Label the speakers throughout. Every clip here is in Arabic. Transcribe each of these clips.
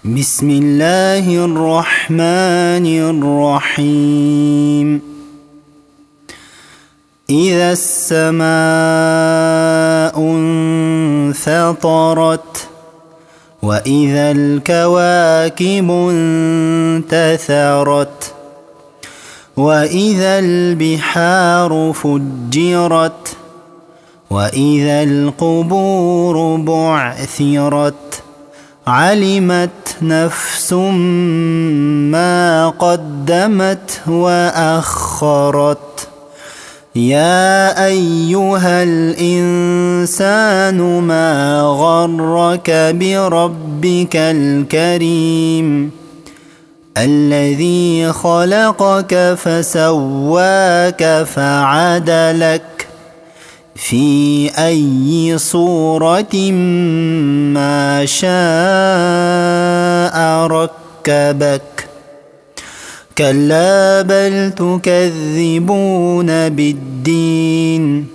Speaker 1: بسم الله الرحمن الرحيم. إذا السماء انفطرت وإذا الكواكب انتثرت وإذا البحار فجرت وإذا القبور بعثرت علمت نفس ما قدمت وأخرت. يا أيها الإنسان ما غرك بربك الكريم الذي خلقك فسواك فعدلك في أي صورة ما شاء ركبك. كلا بل تكذبون بالدين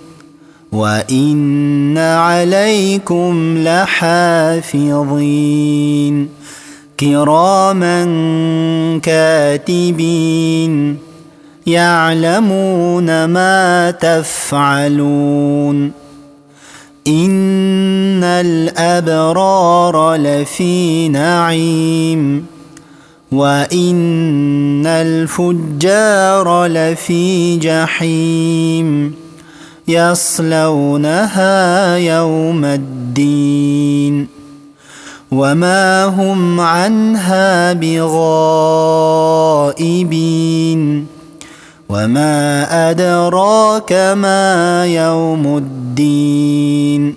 Speaker 1: وإن عليكم لحافظين كراما كاتبين يعلمون ما تفعلون. إن الأبرار لفي نعيم وإن الفجار لفي جحيم يصلونها يوم الدين وما هم عنها بغائبين. وما أدراك ما يوم الدين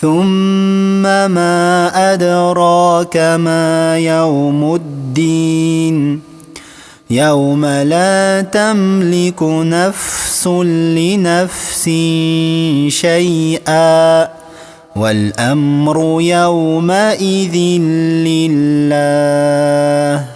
Speaker 1: ثم ما أدراك ما يوم الدين يوم لا تملك نفس لنفس شيئا والأمر يومئذ لله.